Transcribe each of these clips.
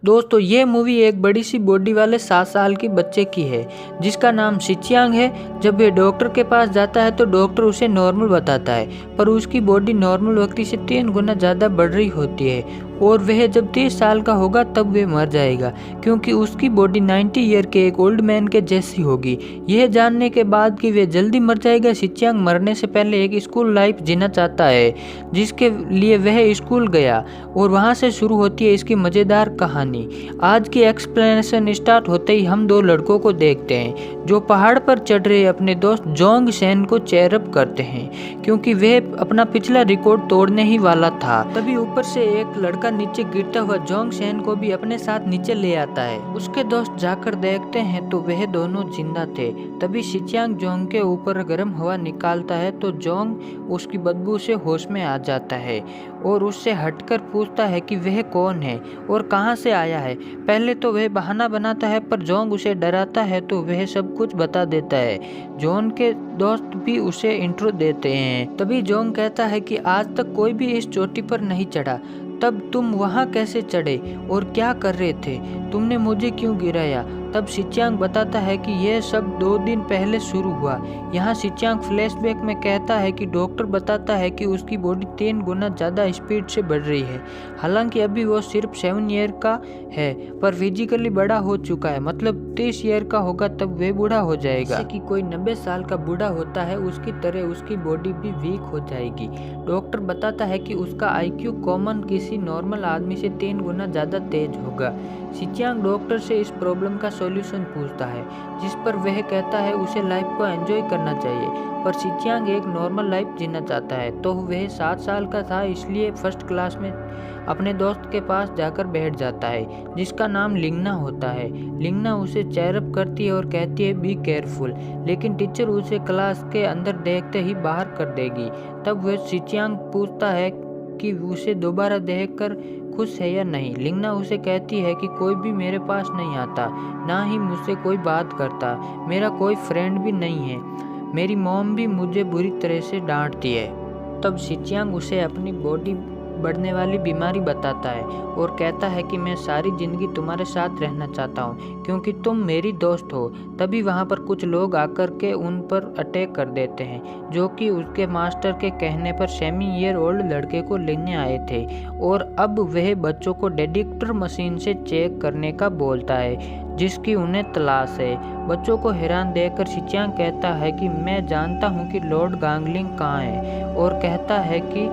दोस्तों ये मूवी एक बड़ी सी बॉडी वाले 7 साल की बच्चे की है जिसका नाम शिचियांग है। जब ये डॉक्टर के पास जाता है तो डॉक्टर उसे नॉर्मल बताता है, पर उसकी बॉडी नॉर्मल व्यक्ति से 3 गुना ज़्यादा बढ़ रही होती है और वह जब 30 साल का होगा तब वह मर जाएगा, क्योंकि उसकी बॉडी 90 ईयर के एक ओल्ड मैन के जैसी होगी। यह जानने के बाद कि वह जल्दी मर जाएगा, शिचियांग मरने से पहले एक स्कूल लाइफ जीना चाहता है, जिसके लिए वह स्कूल गया और वहाँ से शुरू होती है इसकी मज़ेदार कहानी। आज की एक्सप्लेनेशन स्टार्ट होते ही हम 2 लड़कों को देखते हैं जो पहाड़ पर चढ़ रहे अपने दोस्त जोंग शेन को चेयरअप करते हैं, क्योंकि वह अपना पिछला रिकॉर्ड तोड़ने ही वाला था। तभी ऊपर से एक लड़का नीचे गिरता हुआ जोंग शेन को भी अपने साथ नीचे ले आता है। उसके दोस्त जाकर देखते हैं तो वह दोनों जिंदा थे। तभी शिचियांग जोंग के ऊपर गर्म हवा निकालता है तो जोंग उसकी बदबू से होश में आ जाता है और उससे हटकर पूछता है कि वह कौन है और कहां से आया है। पहले तो वह बहाना बनाता है, पर जोंग उसे डराता है तो वह सब कुछ बता देता है। जोंग के दोस्त भी उसे इंट्रो देते हैं। तभी जोंग कहता है कि आज तक कोई भी इस चोटी पर नहीं चढ़ा, तब तुम वहां कैसे चढ़े और क्या कर रहे थे, तुमने मुझे क्यों गिराया। तब शिचियांग बताता है कि यह सब 2 दिन पहले शुरू हुआ। यहाँ शिचियांग फ्लैशबैक में कहता है कि डॉक्टर बताता है कि उसकी बॉडी 3 गुना ज़्यादा स्पीड से बढ़ रही है। हालांकि अभी वो सिर्फ 7 ईयर का है, पर फिजिकली बड़ा हो चुका है, मतलब 30 ईयर का होगा तब वह बूढ़ा हो जाएगा। जैसे कि कोई 90 साल का बूढ़ा होता है, उसकी तरह उसकी बॉडी भी वीक हो जाएगी। डॉक्टर बताता है कि उसका IQ कॉमन किसी नॉर्मल आदमी से 3 गुना ज़्यादा तेज होगा। शिचियांग डॉक्टर से इस प्रॉब्लम का सॉल्यूशन पूछता है, जिस पर वह कहता है उसे लाइफ को एंजॉय करना चाहिए, पर शिचियांग एक नॉर्मल लाइफ जीना चाहता है। तो वह 7 साल का था, इसलिए फर्स्ट क्लास में अपने दोस्त के पास जाकर बैठ जाता है जिसका नाम लिंगना होता है। लिंगना उसे चेयरअप करती है और कहती है बी केयरफुल, लेकिन टीचर उसे क्लास के अंदर देखते ही बाहर कर देगी। तब वह शिचियांग पूछता है कि उसे दोबारा देखकर खुश है या नहीं। लिंगना उसे कहती है कि कोई भी मेरे पास नहीं आता, ना ही मुझसे कोई बात करता, मेरा कोई फ्रेंड भी नहीं है, मेरी मॉम भी मुझे बुरी तरह से डांटती है। तब शिचियांग उसे अपनी बॉडी बढ़ने वाली बीमारी बताता है और कहता है कि मैं सारी जिंदगी तुम्हारे साथ रहना चाहता हूँ क्योंकि तुम मेरी दोस्त हो। तभी वहाँ पर कुछ लोग आकर के उन पर अटैक कर देते हैं, जो कि उसके मास्टर के कहने पर 7 ईयर ओल्ड लड़के को लेने आए थे और अब वह बच्चों को डिटेक्टर मशीन से चेक करने का बोलता है, जिसकी उन्हें तलाश है। बच्चों को हैरान देखकर शिचियांग कहता है कि मैं जानता हूँ कि लॉर्ड गांगलिंग कहाँ है, और कहता है कि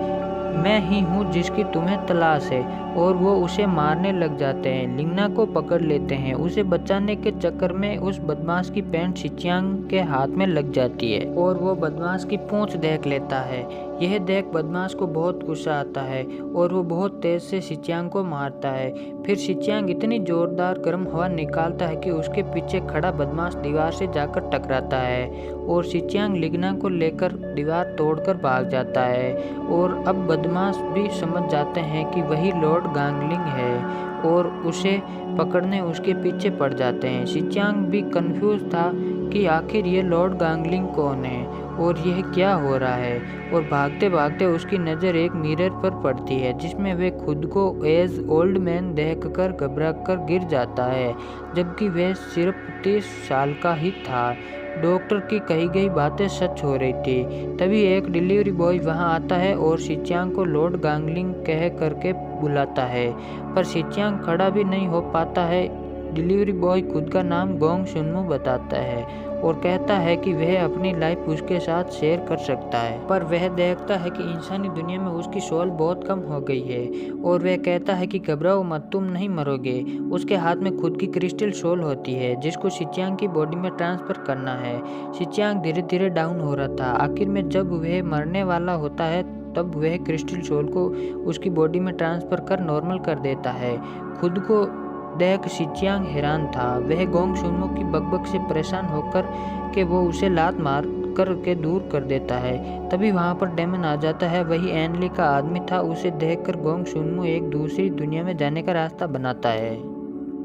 मैं ही हूँ जिसकी तुम्हें तलाश है, और वो उसे मारने लग जाते हैं। लिंगना को पकड़ लेते हैं। उसे बचाने के चक्कर में उस बदमाश की पैंट शिचियांग के हाथ में लग जाती है और वो बदमाश की पूंछ देख लेता है। यह देख बदमाश को बहुत गुस्सा आता है और वो बहुत तेज से शिचियांग को मारता है। फिर शिचियांग इतनी जोरदार गर्म हवा निकालता है कि उसके पीछे खड़ा बदमाश दीवार से जाकर टकराता है और शिचियांग लिंगना को लेकर दीवार तोड़कर भाग जाता है। और अब बदमाश भी समझ जाते हैं कि वही लॉर्ड गांगलिंग है और उसे पकड़ने उसके पीछे पड़ जाते हैं। शिचियांग भी कंफ्यूज था कि आखिर ये लॉर्ड गांगलिंग कौन है और यह क्या हो रहा है, और भागते भागते उसकी नज़र एक मिरर पर पड़ती है जिसमें वह खुद को एज ओल्ड मैन देखकर घबराकर गिर जाता है, जबकि वह सिर्फ 30 साल का ही था। डॉक्टर की कही गई बातें सच हो रही थी। तभी एक डिलीवरी बॉय वहां आता है और शिचियांग को लॉर्ड गांगलिंग कह करके बुलाता है, पर शिचियांग खड़ा भी नहीं हो पाता है। डिलीवरी बॉय खुद का नाम गोंग शुन्मू बताता है और कहता है कि वह अपनी लाइफ उसके साथ शेयर कर सकता है, पर वह देखता है कि इंसानी दुनिया में उसकी सोल बहुत कम हो गई है और वह कहता है कि घबराओ मत, तुम नहीं मरोगे। उसके हाथ में खुद की क्रिस्टल सोल होती है जिसको शिचियांग की बॉडी में ट्रांसफर करना है। शिचियांग धीरे धीरे डाउन हो रहा था। आखिर में जब वह मरने वाला होता है तब वह क्रिस्टल सोल को उसकी बॉडी में ट्रांसफर कर नॉर्मल कर देता है। खुद को देख शिचियांग हैरान था। वह गोंग शुन्मू की बकबक से परेशान होकर के वो उसे लात मार कर के दूर कर देता है। तभी वहां पर डेमन आ जाता है। वही एनली का आदमी था। उसे देखकर गोंग शुन्मू एक दूसरी दुनिया में जाने का रास्ता बनाता है,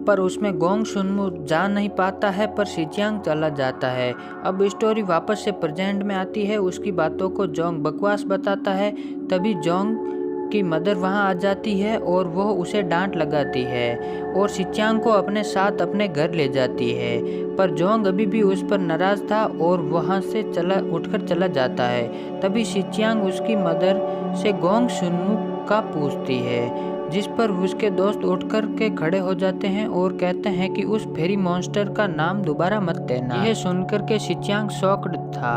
पर उसमें गोंग शुन्मू जा नहीं पाता है, पर शिचियांग चला जाता है। अब स्टोरी वापस से प्रेजेंट में आती है। उसकी बातों को जोंग बकवास बताता है। तभी जोंग की मदर वहां आ जाती है और वह उसे डांट लगाती है और शिच्यांग को अपने साथ अपने घर ले जाती है। पर जोंग अभी भी उस पर नाराज था और वहां से उठकर चला जाता है। तभी शिच्यांग उसकी मदर से गोंग शुनमुक का पूछती है, जिस पर उसके दोस्त उठकर के खड़े हो जाते हैं और कहते हैं कि उस फेरी मॉन्स्टर का नाम दोबारा मत लेना। यह सुनकर के शिच्यांग शॉक्ड था।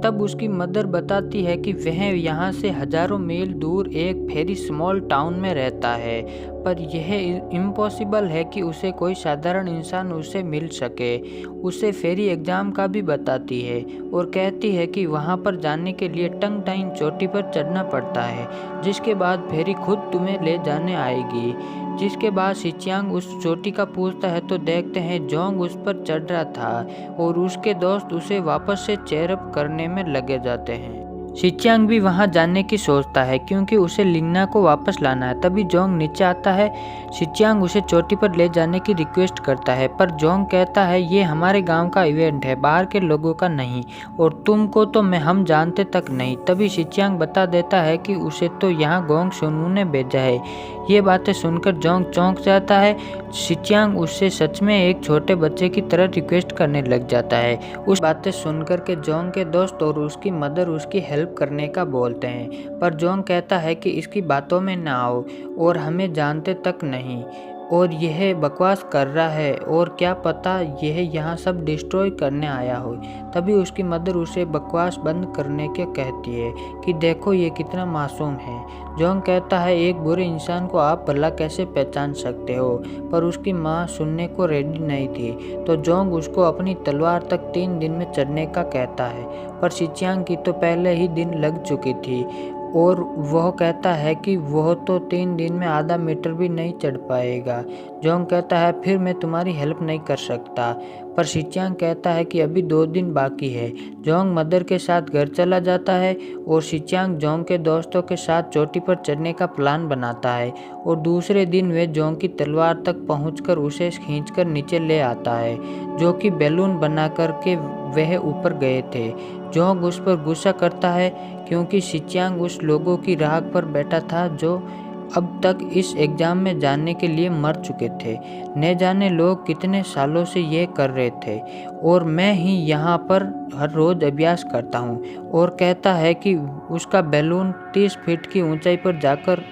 तब उसकी मदर बताती है कि वह यहाँ से हजारों मील दूर एक फेरी स्मॉल टाउन में रहता है, पर यह इम्पॉसिबल है कि उसे कोई साधारण इंसान उसे मिल सके। उसे फेरी एग्जाम का भी बताती है और कहती है कि वहाँ पर जाने के लिए टंग टाइन चोटी पर चढ़ना पड़ता है, जिसके बाद फेरी खुद तुम्हें ले जाने आएगी। जिसके बाद शिच्यांग उस चोटी का पूछता है तो देखते हैं जोंग उस पर चढ़ रहा था और उसके दोस्त उसे वापस से चेयरअप करने में लगे जाते हैं। शिच्यांग भी वहां जाने की सोचता है क्योंकि उसे लिंगना को वापस लाना है। तभी जोंग नीचे आता है। शिच्यांग उसे चोटी पर ले जाने की रिक्वेस्ट करता है, पर जोंग कहता है ये हमारे गांव का इवेंट है, बाहर के लोगों का नहीं, और तुमको तो हम जानते तक नहीं। तभी शिच्यांग बता देता है कि उसे तो यहाँ गोंग शुनमू ने भेजा है। ये बातें सुनकर जोंग चौंक जाता है। शिच्यांग उससे सच में एक छोटे बच्चे की तरह रिक्वेस्ट करने लग जाता है। उस बातें सुनकर के जोंग के दोस्त और उसकी मदर उसकी हेल्प करने का बोलते हैं, पर जोंग कहता है कि इसकी बातों में ना आओ और हमें जानते तक नहीं और यह बकवास कर रहा है और क्या पता यह यहाँ सब डिस्ट्रॉय करने आया हो। तभी उसकी मदर उसे बकवास बंद करने के कहती है कि देखो ये कितना मासूम है। जोंग कहता है एक बुरे इंसान को आप भला कैसे पहचान सकते हो, पर उसकी माँ सुनने को रेडी नहीं थी। तो जोंग उसको अपनी तलवार तक 3 दिन में चढ़ने का कहता है, पर शिच्यांग की तो पहले ही दिन लग चुकी थी और वह कहता है कि वह तो 3 दिन में आधा मीटर भी नहीं चढ़ पाएगा। जोंग कहता है फिर मैं तुम्हारी हेल्प नहीं कर सकता, पर शिच्यांग कहता है कि अभी 2 दिन बाकी है। जोंग मदर के साथ घर चला जाता है और शिच्यांग जोंग के दोस्तों के साथ चोटी पर चढ़ने का प्लान बनाता है और दूसरे दिन वे जोंग की तलवार तक पहुंचकर उसे खींचकर नीचे ले आता है, जो कि बैलून बना करके वह ऊपर गए थे। जोंग उस पर गुस्सा करता है क्योंकि शिच्यांग उस लोगों की राह पर बैठा था जो अब तक इस एग्जाम में जाने के लिए मर चुके थे। न जाने लोग कितने सालों से ये कर रहे थे और मैं ही यहाँ पर हर रोज अभ्यास करता हूँ। और कहता है कि उसका बैलून 30 फीट की ऊंचाई पर जाकर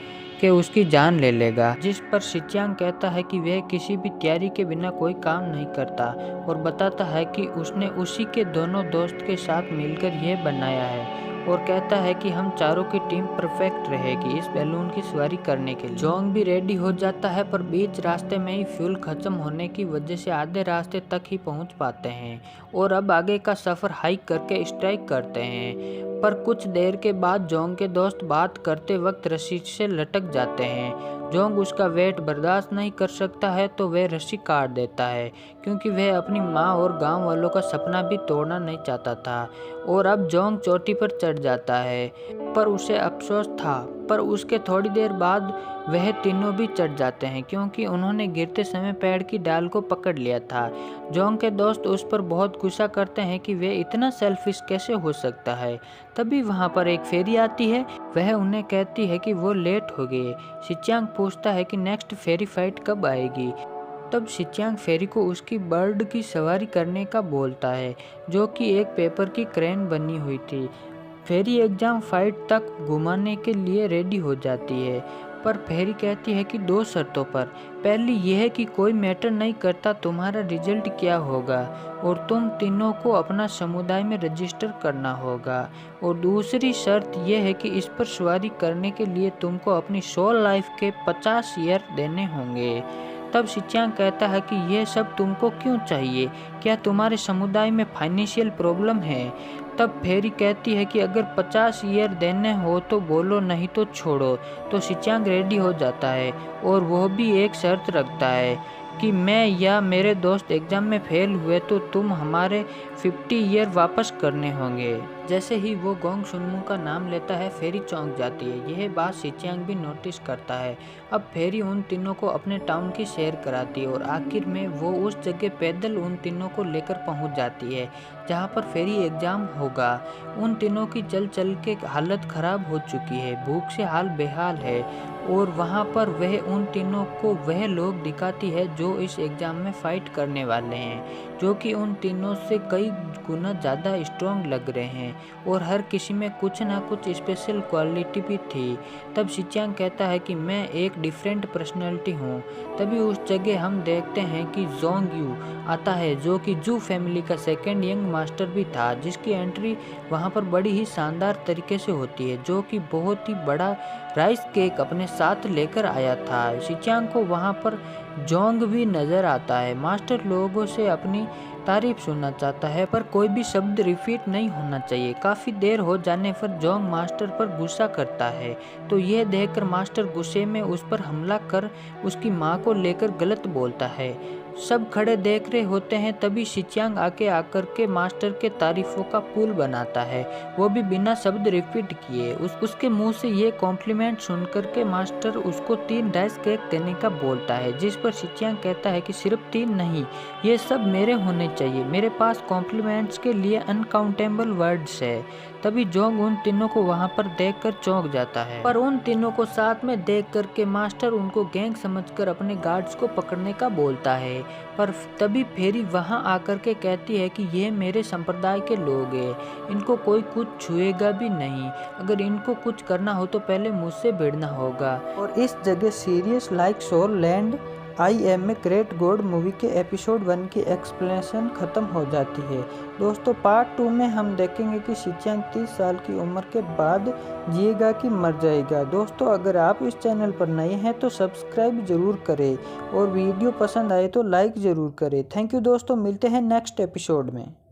के उसकी जान ले लेगा। जिस पर शिच्यांग कहता है कि वह किसी भी तैयारी के बिना कोई काम नहीं करता और बताता है कि उसने उसी के दोनों दोस्त के साथ मिलकर यह बनाया है और कहता है कि हम चारों की टीम परफेक्ट रहेगी इस बैलून की सवारी करने के लिए। जोंग भी रेडी हो जाता है, पर बीच रास्ते में ही फ्यूल खत्म होने की वजह से आधे रास्ते तक ही पहुंच पाते हैं और अब आगे का सफर हाइक करके स्ट्राइक करते हैं। पर कुछ देर के बाद जोंग के दोस्त बात करते वक्त रस्सी से लटक जाते हैं। जोंग उसका वेट बर्दाश्त नहीं कर सकता है तो वह रस्सी काट देता है क्योंकि वह अपनी माँ और गांव वालों का सपना भी तोड़ना नहीं चाहता था। और अब जोंग चोटी पर चढ़ जाता है, पर उसे अफसोस था। पर उसके थोड़ी देर बाद वह तीनों भी चढ़ जाते हैं क्योंकि उन्होंने गिरते समय पेड़ की डाल को पकड़ लिया था। जोंग के दोस्त उस पर बहुत गुस्सा करते हैं कि वह इतना सेल्फिश कैसे हो सकता है। तभी वहां पर एक फेरी आती है, वह उन्हें कहती है कि वो लेट हो गए। शिच्यांग पूछता है कि नेक्स्ट फेरी फाइट कब आएगी। तब शिच्यांग फेरी को उसकी बर्ड की सवारी करने का बोलता है, जो कि एक पेपर की क्रेन बनी हुई थी। फेरी एग्जाम फाइट तक घुमाने के लिए रेडी हो जाती है, पर फेरी कहती है कि 2 शर्तों पर। पहली यह है कि कोई मैटर नहीं करता तुम्हारा रिजल्ट क्या होगा और तुम तीनों को अपना समुदाय में रजिस्टर करना होगा, और दूसरी शर्त यह है कि इस पर सवारी करने के लिए तुमको अपनी सोल लाइफ के 50 ईयर देने होंगे। तब शिच्यांग कहता है कि यह सब तुमको क्यों चाहिए, क्या तुम्हारे समुदाय में फाइनेंशियल प्रॉब्लम है। तब फेरी कहती है कि अगर 50 ईयर देने हो तो बोलो, नहीं तो छोड़ो। तो शिच्यांग रेडी हो जाता है और वह भी एक शर्त रखता है कि मैं या मेरे दोस्त एग्जाम में फेल हुए तो तुम हमारे 50 ईयर वापस करने होंगे। जैसे ही वो गोंग शुनमू का नाम लेता है फेरी चौंक जाती है। यह बात शिचियांग भी नोटिस करता है। अब फेरी उन तीनों को अपने टाउन की सैर कराती है और आखिर में वो उस जगह पैदल उन तीनों को लेकर पहुंच जाती है जहां पर फेरी एग्जाम होगा। उन तीनों की चल चल के हालत खराब हो चुकी है, भूख से हाल बेहाल है और वहाँ पर वह उन तीनों को वह लोग दिखाती है जो इस एग्ज़ाम में फ़ाइट करने वाले हैं, जो कि उन तीनों से कई गुना ज़्यादा स्ट्रॉन्ग लग रहे हैं और हर किसी में कुछ ना कुछ स्पेशल क्वालिटी भी थी। तब शिचियांग कहता है कि मैं एक डिफरेंट पर्सनैलिटी हूँ। तभी उस जगह हम देखते हैं कि जोंग यू आता है जो कि जू फैमिली का सेकेंड यंग मास्टर भी था, जिसकी एंट्री वहाँ पर बड़ी ही शानदार तरीके से होती है, जो कि बहुत ही बड़ा राइस केक अपने साथ लेकर आया था। शिचियांग को वहाँ पर जोंग भी नजर आता है। मास्टर लोगों से अपनी तारीफ सुनना चाहता है पर कोई भी शब्द रिपीट नहीं होना चाहिए। काफ़ी देर हो जाने पर जोंग मास्टर पर गुस्सा करता है, तो यह देखकर मास्टर गुस्से में उस पर हमला कर उसकी माँ को लेकर गलत बोलता है। सब खड़े देख रहे होते हैं, तभी शिचियांग आके आकर के मास्टर के तारीफों का पुल बनाता है, वो भी बिना शब्द रिपीट किए। उसके मुंह से ये कॉम्प्लीमेंट सुनकर के मास्टर उसको 3 राइस केक देने का बोलता है, जिस पर शिचियांग कहता है कि सिर्फ 3 नहीं, ये सब मेरे होने चाहिए, मेरे पास कॉम्प्लीमेंट्स के लिए अनकाउंटेबल वर्ड्स है। तभी जोंग उन तीनों को वहां पर देखकर चौंक जाता है, पर उन तीनों को साथ में देख करके मास्टर उनको गैंग समझकर अपने गार्ड्स को पकड़ने का बोलता है। पर तभी फेरी वहां आकर के कहती है कि ये मेरे संप्रदाय के लोग हैं, इनको कोई कुछ छुएगा भी नहीं, अगर इनको कुछ करना हो तो पहले मुझसे भिड़ना होगा। और इस जगह serious like soul land I am a great god movie के एपिसोड 1 की एक्सप्लेनेशन खत्म हो जाती है। दोस्तों पार्ट 2 में हम देखेंगे कि शिचियांग 30 साल की उम्र के बाद जिएगा कि मर जाएगा। दोस्तों अगर आप इस चैनल पर नए हैं तो सब्सक्राइब जरूर करें और वीडियो पसंद आए तो लाइक ज़रूर करें। थैंक यू दोस्तों, मिलते हैं नेक्स्ट एपिसोड में।